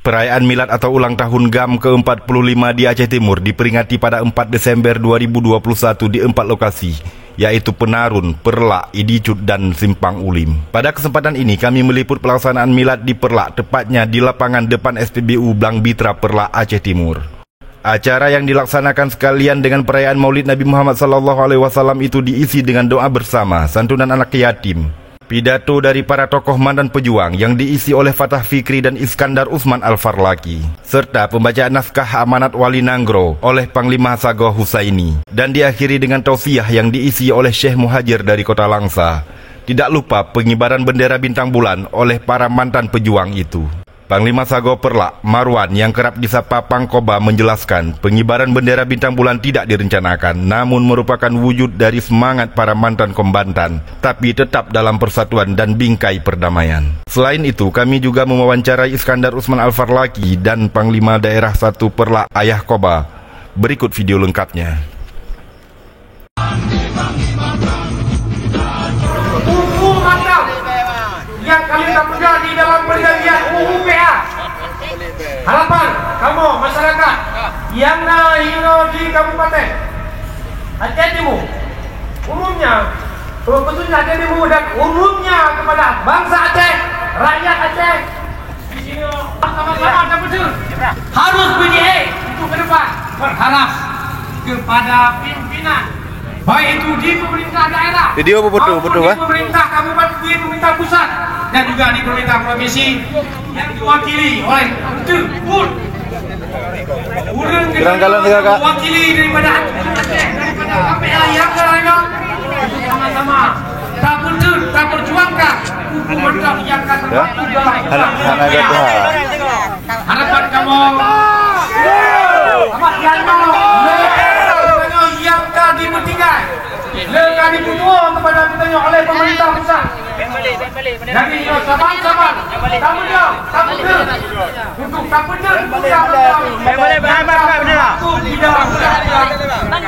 Perayaan milad atau ulang tahun GAM ke-45 di Aceh Timur diperingati pada 4 Desember 2021 di 4 lokasi, yaitu Penarun, Perlak, Idicut, dan Simpang Ulim. Pada kesempatan ini kami meliput pelaksanaan milad di Perlak, tepatnya di lapangan depan SPBU Blang Bitra Perlak, Aceh Timur. Acara yang dilaksanakan sekalian dengan perayaan Maulid Nabi Muhammad SAW itu diisi dengan doa bersama, santunan anak yatim, pidato dari para tokoh mantan pejuang yang diisi oleh Fatah Fikri dan Iskandar Usman Al-Farlaki, serta pembacaan naskah amanat Wali Nanggro oleh Panglima Sagoh Husaini, dan diakhiri dengan tausiah yang diisi oleh Syekh Muhajir dari Kota Langsa. Tidak lupa pengibaran bendera bintang bulan oleh para mantan pejuang itu. Panglima Sagoh Perlak, Marwan, yang kerap disapa Pangkoba, menjelaskan pengibaran bendera bintang bulan tidak direncanakan, namun merupakan wujud dari semangat para mantan kombatan, tapi tetap dalam persatuan dan bingkai perdamaian. Selain itu, kami juga mewawancarai Iskandar Usman Al-Farlaki dan Panglima Daerah 1 Perlak, Ayah Koba. Berikut video lengkapnya. Yang kami dapatkan di dalam perjanjian UUPA. Harapan kamu masyarakat yang hino di Kabupaten Aceh Timur, umumnya, khususnya Aceh Timur dan umumnya kepada bangsa Aceh, rakyat Aceh di sini sama-sama dan betul harus BDA untuk ke depan berharap kepada pimpinan, baik itu di pemerintah daerah, Video betul di pemerintah kabupaten, di pemerintah pusat, dan juga di pemerintah provinsi yang diwakili oleh diwakili daripada KPA yang berada sama-sama tak betul, tak berjuangkan hukuman tak menyiapkan harapan kamu amat yang tadi bertinggal lekas dibutuh kepada ditanya oleh pemerintah pusat. Jadi sabar-sabar, tak betul untuk tak betul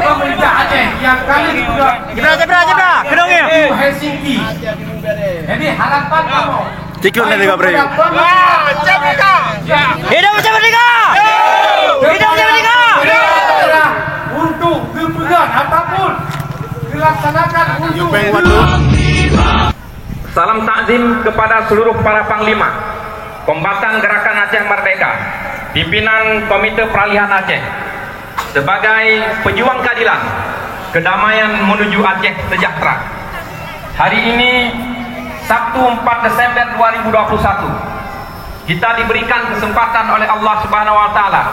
pemerintah Aceh yang kali Jebra, kedongnya Helsinki. Jadi harapan kamu Ciklon dari Gabriel. Hidup Merdeka! Hidup Merdeka! Untuk kemudian ataupun dilaksanakan untuk salam takzim kepada seluruh para panglima, kombatan Gerakan Aceh Merdeka, pimpinan Komite Peralihan Aceh, sebagai pejuang keadilan, kedamaian menuju Aceh sejahtera. Hari ini, Sabtu 4 Desember 2021, kita diberikan kesempatan oleh Allah Subhanahu wa Ta'ala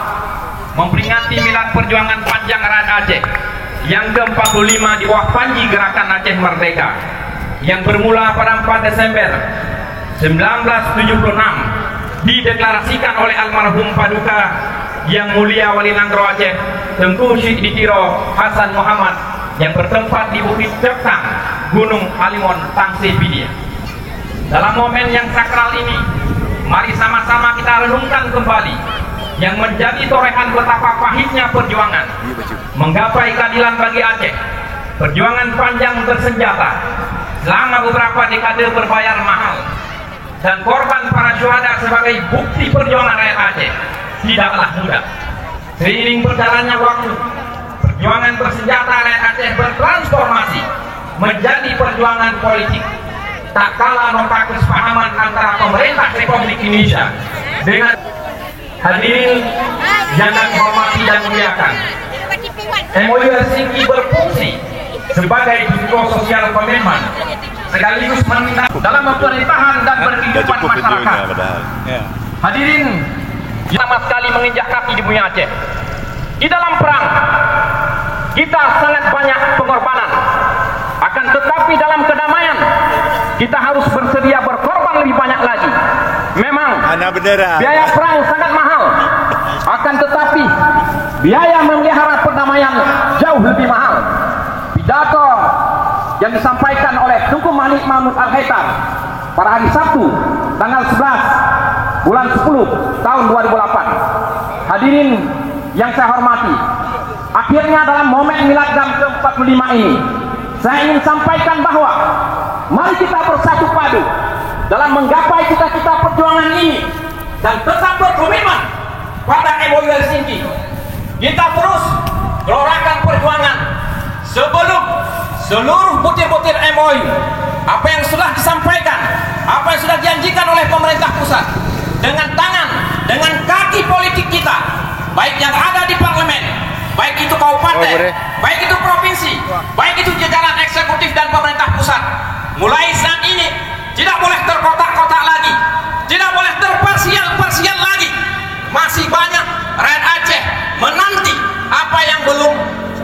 memperingati milad perjuangan panjang rakyat Aceh yang ke-45 di bawah panji Gerakan Aceh Merdeka, yang bermula pada 4 Desember 1976 dideklarasikan oleh almarhum Paduka Yang Mulia Wali Nanggro Aceh Tengku Syekh Ditiro Hasan Muhammad yang bertempat di Bukit Cektang, Gunung Halimon, Tangsi Pidia. Dalam momen yang sakral ini, mari sama-sama kita renungkan kembali yang menjadi torehan betapa pahitnya perjuangan menggapai keadilan bagi Aceh. Perjuangan panjang bersenjata selama beberapa dekade berbayar mahal, dan korban para syuhada sebagai bukti perjuangan rakyat Aceh tidaklah mudah. Seiring berjalannya waktu, perjuangan bersenjata rakyat Aceh bertransformasi menjadi perjuangan politik. Tak kalah nota kesepahaman antara pemerintah Republik Indonesia dengan hadirin yang kami hormati dan muliakan. MOU Helsinki berfungsi sebagai psikososial komitmen sekaligus meminta dalam pemerintahan dan berkehidupan masyarakat. Hadirin, sama sekali menginjak kaki di bumi Aceh. Di dalam perang kita sangat banyak pengorbanan, akan tetapi dalam kedamaian kita harus bersedia berkorban lebih banyak lagi. Memang biaya perang sangat mahal, akan tetapi biaya memelihara perdamaian jauh lebih mahal. Pidato yang disampaikan oleh Tunku Malik Mahmud Al-Haitar pada hari Sabtu tanggal 11 bulan 10 tahun 2008. Hadirin yang saya hormati, akhirnya dalam momen milad GAM ke-45 ini saya ingin sampaikan bahwa mari kita bersatu padu dalam menggapai cita-cita perjuangan ini dan tetap berkomitmen seluruh butir-butir MOU, apa yang sudah disampaikan, apa yang sudah dijanjikan oleh pemerintah pusat, dengan tangan, dengan kaki politik kita, baik yang ada di parlemen, baik itu kabupaten, baik itu provinsi, baik itu jajaran eksekutif dan pemerintah pusat, mulai saat ini tidak boleh terkotak-kotak lagi, tidak boleh terparsial-parsial lagi. Masih banyak rakyat Aceh menanti apa yang belum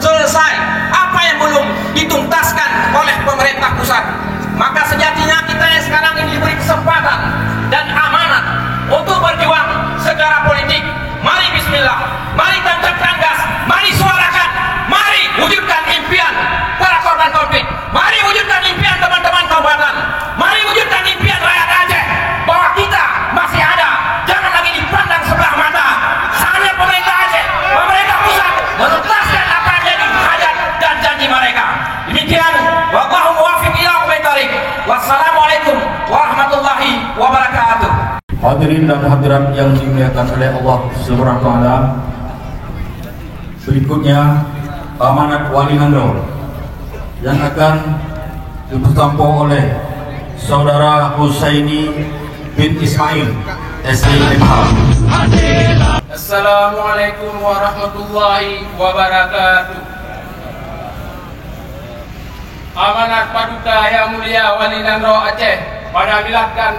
selesai, apa yang belum dituntaskan oleh pemerintah pusat. Maka sejatinya kita yang sekarang ini diberi kesempatan dan amanat untuk berjuang secara politik. Mari bismillah, mari tancapkan gas, mari suarakan, mari wujudkan impian para korban konflik, mari wujudkan impian teman-teman kabupaten, mari wujudkan impian rakyat Aceh bahwa kita masih ada. Jangan lagi dipandang sebelah mata. Saatnya pemerintah Aceh, pemerintah pusat menuntaskan apa yang jadi hajat dan janji mereka. Demikian, wallahu muwaffiq ila aqwamit thoriq. Wassalamualaikum warahmatullahi wabarakatuh. Hadirin dan hadirat yang dimuliakan oleh Allah Subhanahu wa taala. Berikutnya amanat Wali Nangro yang akan ditampu oleh Saudara Husaini bin Ismail SIMH. Assalamualaikum warahmatullahi wabarakatuh. Amanat Paduka Yang Mulia Wali Nangro Aceh pada milahkan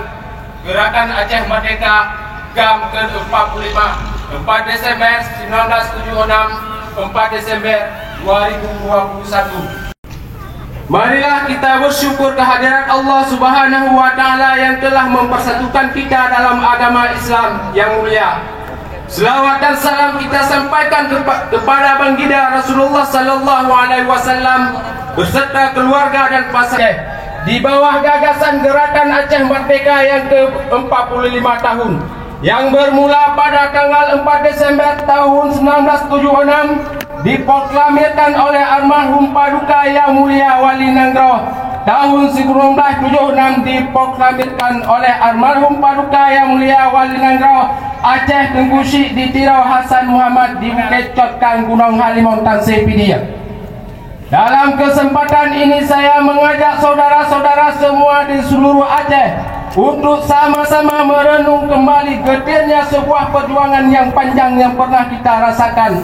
Gerakan Aceh Merdeka GAM ke-45 4 Desember 1976 4 Desember 2021. Marilah kita bersyukur kehadiran Allah Subhanahu wa taala yang telah mempersatukan kita dalam agama Islam yang mulia. Selawat dan salam kita sampaikan kepada baginda Rasulullah sallallahu alaihi wasallam beserta keluarga dan pasangan di bawah gagasan Gerakan Aceh Merdeka yang ke-45 tahun yang bermula pada tanggal 4 Desember tahun 1976 diproklamirkan oleh almarhum Paduka Yang Mulia Wali Nangro. Tahun 1976 diproklamirkan oleh almarhum Paduka Yang Mulia Wali Nangro Aceh Tengku Syek di Tirau Hasan Muhammad di Bukit Cotkan Gunung Halimau Tansih Pidia. Dalam kesempatan ini saya mengajak saudara-saudara semua di seluruh Aceh untuk sama-sama merenung kembali getirnya sebuah perjuangan yang panjang yang pernah kita rasakan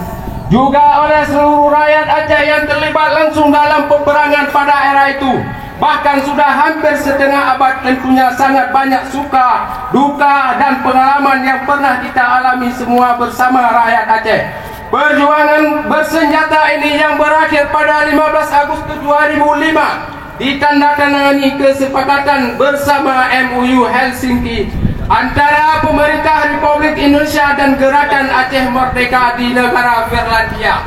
juga oleh seluruh rakyat Aceh yang terlibat langsung dalam peperangan pada era itu. Bahkan sudah hampir setengah abad, tentunya sangat banyak suka, duka dan pengalaman yang pernah kita alami semua bersama rakyat Aceh. Perjuangan bersenjata ini yang berakhir pada 15 Agustus 2005 ditandatangani kesepakatan bersama MOU Helsinki antara pemerintah Republik Indonesia dan Gerakan Aceh Merdeka di negara Finlandia.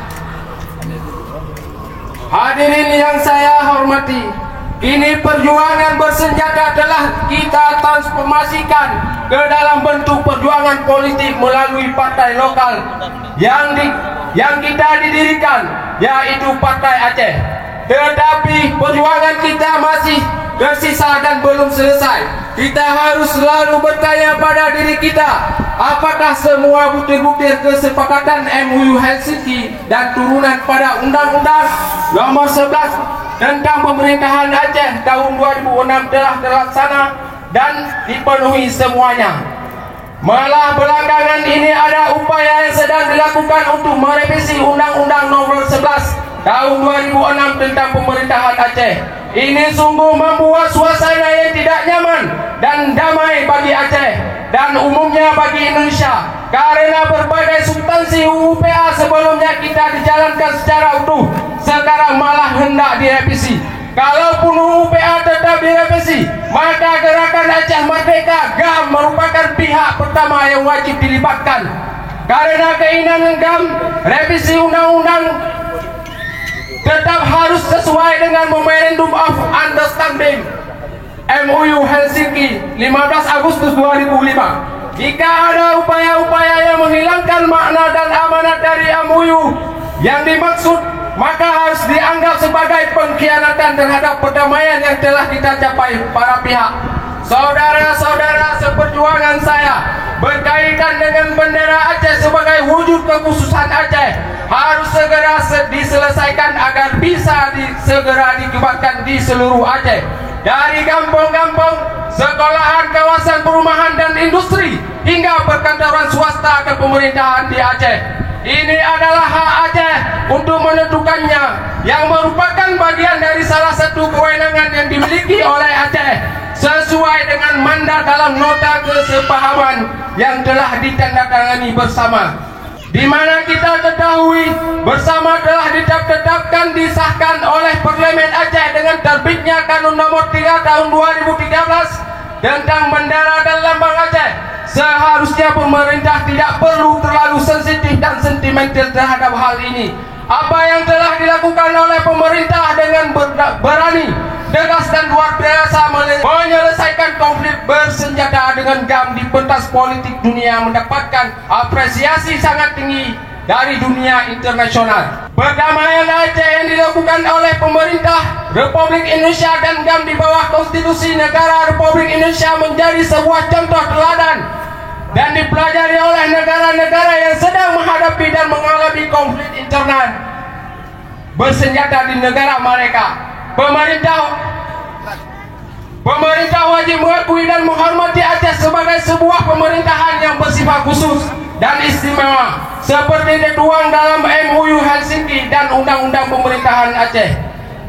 Hadirin yang saya hormati, kini perjuangan bersenjata telah kita transformasikan ke dalam bentuk perjuangan politik melalui partai lokal yang kita didirikan, yaitu Partai Aceh. Tetapi perjuangan kita masih tersisa dan belum selesai. Kita harus selalu bertanya pada diri kita, apakah semua butir-butir kesepakatan MOU Helsinki dan turunan pada Undang-Undang Nomor 11 tentang Pemerintahan Aceh tahun 2006 telah terlaksana dan dipenuhi semuanya. Malah belakangan ini ada upaya yang sedang dilakukan untuk merevisi Undang-Undang Nomor 11 tahun 2006 tentang Pemerintahan Aceh. Ini sungguh membuat suasana yang tidak nyaman dan damai bagi Aceh dan umumnya bagi Indonesia, karena berbagai substansi UU PA sebelumnya kita dijalankan secara utuh, sekarang malah hendak direvisi. Kalaupun UU PA tetap direvisi, maka Gerakan Aceh Merdeka GAM merupakan pihak pertama yang wajib dilibatkan. Karena keinginan GAM, revisi undang-undang tetap harus sesuai dengan Memorandum of Understanding MOU Helsinki 15 Agustus 2005. Jika ada upaya-upaya yang menghilangkan makna dan amanat dari MOU yang dimaksud, maka harus dianggap sebagai pengkhianatan terhadap perdamaian yang telah kita capai para pihak. Saudara-saudara seperjuangan saya, berkaitan dengan bendera Aceh sebagai sebagai wujud kekhususan Aceh harus segera diselesaikan agar bisa segera dikebatkan di seluruh Aceh. Dari kampung-kampung, sekolahan, kawasan perumahan dan industri hingga perkantoran swasta ke pemerintahan di Aceh. Ini adalah hak Aceh untuk menentukannya, yang merupakan bagian dari salah satu kewenangan yang dimiliki oleh Aceh sesuai dengan mandat dalam nota kesepahaman yang telah ditandatangani bersama, di mana kita ketahui bersama telah ditetapkan disahkan oleh Parlemen Aceh dengan terbitnya Kanun Nomor 3 Tahun 2013 tentang bendera dan lambang Aceh. Seharusnya pemerintah tidak perlu terlalu sensitif dan sentimental terhadap hal ini. Apa yang telah dilakukan oleh pemerintah dengan berani, tegas dan luar biasa menyelesaikan konflik bersenjata dengan GAM di pentas politik dunia mendapatkan apresiasi sangat tinggi dari dunia internasional. Perdamaian Aceh yang dilakukan oleh pemerintah Republik Indonesia dan GAM di bawah Konstitusi Negara Republik Indonesia menjadi sebuah contoh teladan dan dipelajari oleh negara-negara yang sedang menghadapi dan mengalami konflik internal bersenjata di negara mereka. Pemerintah wajib mengakui dan menghormati Aceh sebagai sebuah pemerintahan yang bersifat khusus dan istimewa, seperti tertuang dalam MOU Helsinki dan Undang-Undang Pemerintahan Aceh.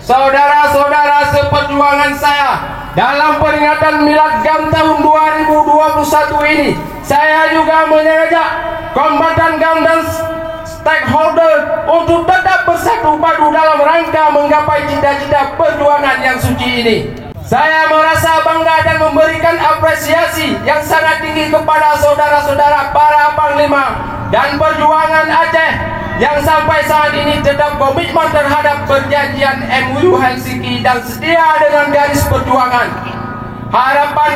Saudara-saudara seperjuangan saya, dalam peringatan Milad GAM tahun 2021 ini, saya juga mengajak kombatan GAM dan stakeholder untuk tetap bersatu padu dalam rangka menggapai cita-cita perjuangan yang suci ini. Saya merasa bangga dan memberikan apresiasi yang sangat tinggi kepada saudara-saudara para panglima dan perjuangan Aceh yang sampai saat ini tetap komitmen terhadap perjanjian MOU Helsinki dan setia dengan garis perjuangan. Harapan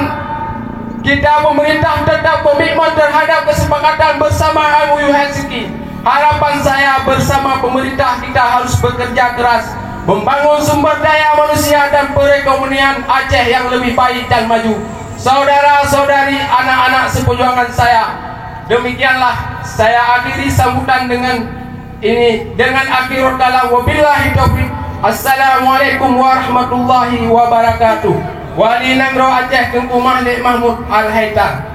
kita pemerintah tetap komitmen terhadap kesepakatan bersama MOU Helsinki. Harapan saya bersama pemerintah kita harus bekerja keras membangun sumber daya manusia dan perekonomian Aceh yang lebih baik dan maju. Saudara-saudari, anak-anak seperjuangan saya, demikianlah saya akhiri sambutan dengan akhirul kalam. Wabillahi taufiq. Assalamualaikum warahmatullahi wabarakatuh. Wali Nangro Aceh Tengku Mahdi Mahmud Al-Haidar.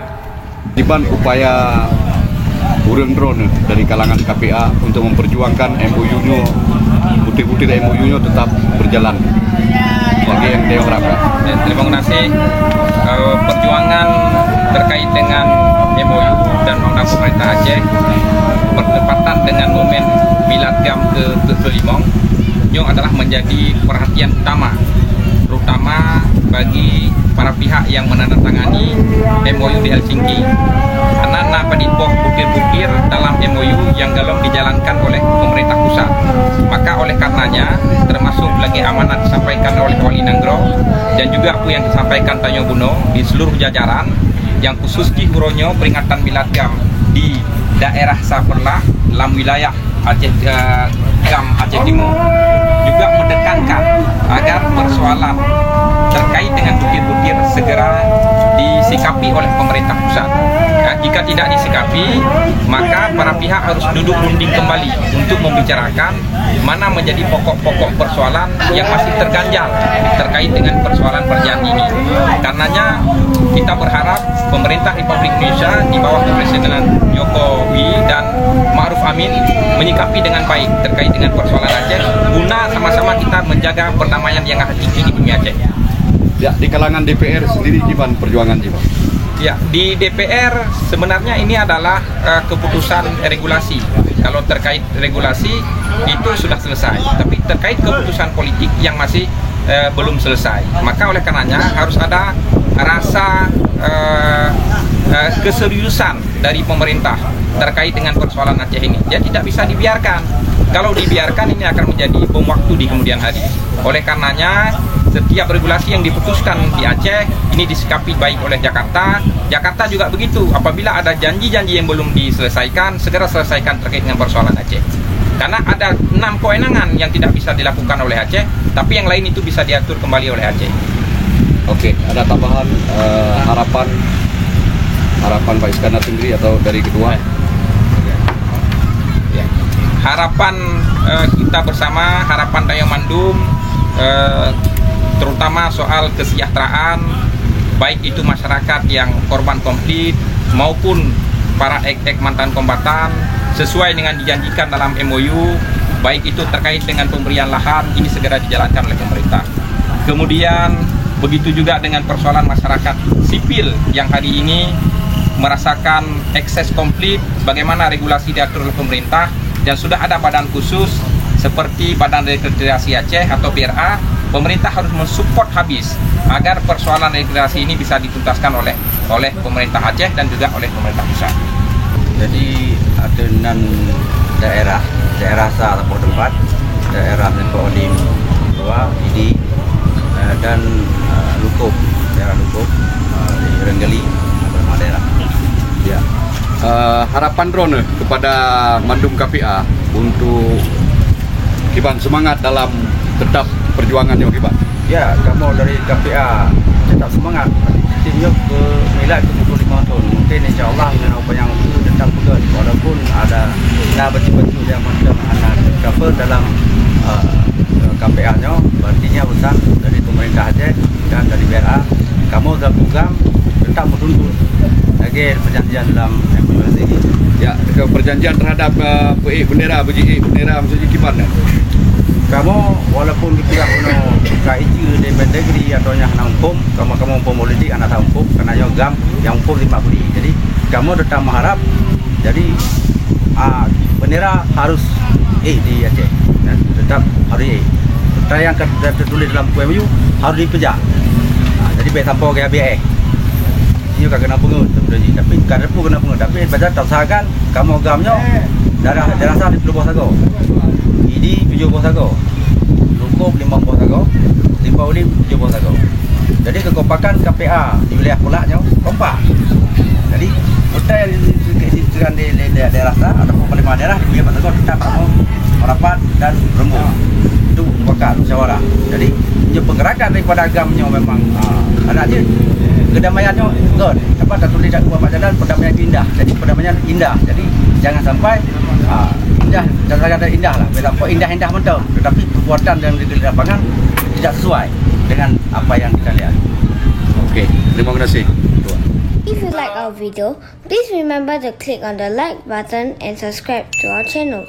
Diban upaya urang drone dari kalangan KPA untuk memperjuangkan MOU-nya, putih-putih MOU-nya tetap berjalan. Bagi yang dia harapkan. Terima kasih. Perjuangan terkait dengan MOU dan undang pemerintah Aceh bertepatan dengan momen Milad GAM ke-5 yang adalah menjadi perhatian utama, terutama bagi para pihak yang menandatangani MOU di Helsinki. Karena pendipoh bukir-bukir dalam MOU yang dalam dijalankan oleh pemerintah pusat. Maka oleh karenanya, termasuk lagi amanat disampaikan oleh Wali Nangro dan juga apa yang disampaikan Tanyo Buno di seluruh jajaran yang khusus di Huronyo peringatan Milad GAM di daerah Saperlah dalam wilayah Aceh GAM Aceh Timur juga menekankan agar persoalan terkait dengan bukir-bukir segera disikapi oleh pemerintah pusat. Jika tidak disikapi, maka para pihak harus duduk runding kembali untuk membicarakan mana menjadi pokok-pokok persoalan yang masih terganjal terkait dengan persoalan perjanjian ini. Karenanya kita berharap pemerintah Republik Indonesia di bawah kepresidenan Jokowi dan Ma'ruf Amin menyikapi dengan baik terkait dengan persoalan Aceh, guna sama-sama kita menjaga perdamaian yang hakiki di bumi Aceh. Ya, di kalangan DPR sendiri gimana perjuangan gimana? Ya, di DPR sebenarnya ini adalah keputusan regulasi. Kalau terkait regulasi itu sudah selesai, tapi terkait keputusan politik yang masih belum selesai. Maka oleh karenanya harus ada rasa keseriusan dari pemerintah terkait dengan persoalan Aceh ini. Dia tidak bisa dibiarkan. Kalau dibiarkan ini akan menjadi bom waktu di kemudian hari. Oleh karenanya setiap regulasi yang diputuskan di Aceh ini disikapi baik oleh Jakarta. Jakarta juga begitu. Apabila ada janji-janji yang belum diselesaikan, segera selesaikan terkait dengan persoalan Aceh. Karena ada 6 kewenangan yang tidak bisa dilakukan oleh Aceh, tapi yang lain itu bisa diatur kembali oleh Aceh. Oke, ada tambahan harapan Pak Iskandar sendiri atau dari ketua? harapan kita bersama, harapan Dayang Mandum, terutama soal kesejahteraan, baik itu masyarakat yang korban konflik maupun para ek-ek mantan kombatan, sesuai dengan dijanjikan dalam MOU, baik itu terkait dengan pemberian lahan, ini segera dijalankan oleh pemerintah. Kemudian begitu juga dengan persoalan masyarakat sipil yang hari ini merasakan ekses konflik, bagaimana regulasi diatur oleh pemerintah, dan sudah ada badan khusus seperti Badan Regenerasi Aceh atau BRA. Pemerintah harus mensupport habis agar persoalan regenerasi ini bisa dituntaskan oleh pemerintah Aceh dan juga oleh pemerintah pusat. Jadi ada 6 daerah sah atau tempat, daerah Lempok Olim, Goa, Idi, dan Lukup, daerah Lukup, di Renggeli, beberapa daerah. Ya. Harapan drone kepada Mandum KPA untuk Kiban semangat dalam tetap perjuangannya Kiban. Ya, kamu dari KPA tetap semangat. Timnya ke nilai ke 25 tahun. Mungkin insyaAllah dengan apa yang itu tetap pegang. Walaupun ada betul-betul yang macam anak kapal dalam KPA-nya, artinya besar dari pemerintah Aceh dan dari BRA. Kamu sudah pegang tetap menuntut lagi perjanjian dalam MOU ini. Ya, perjanjian terhadap PE bendera, BJE bendera maksudnya Kiban. Kamu walaupun kita punya KIC di Mendagri atau yang hukum, kamu politik anak hukum karena yang yang hukum 50. Jadi kamu tetap mengharap jadi bendera harus di Aceh dan tetap harus yang tertulis dalam MOU harus dipegang. Jadi betampo kayak BE. Ini juga kena pungut, tapi kadang pun kena pungut. Tapi pada tak usahakan kamu gamnya darah sah di Pulau Sago. Idi 7 buah sago, Lukup 5 buah sago, Limpah Ulim 7 buah sago. Jadi kekompakan KPA di wilayah Pulaknya kompak. Jadi hotel yang di daerah sah ataupun 5 daerah di wilayah Sago tetap merapat dan rembuk. Itu kompak musyawarah. Jadi penggerakan daripada agamnya memang ada dia. Kedamaiannya good. Apa tak tulis tak buat jalan perdamaian indah. Jadi perdamaian indah. Jadi jangan sampai indah, kata-kata indah lah. Betapa indah-indah betul. Tetapi perbuatan yang di lapangan tidak sesuai dengan apa yang kita lihat. Oke, terima kasih. If you like our video, please remember to click on the like button and subscribe to our channel.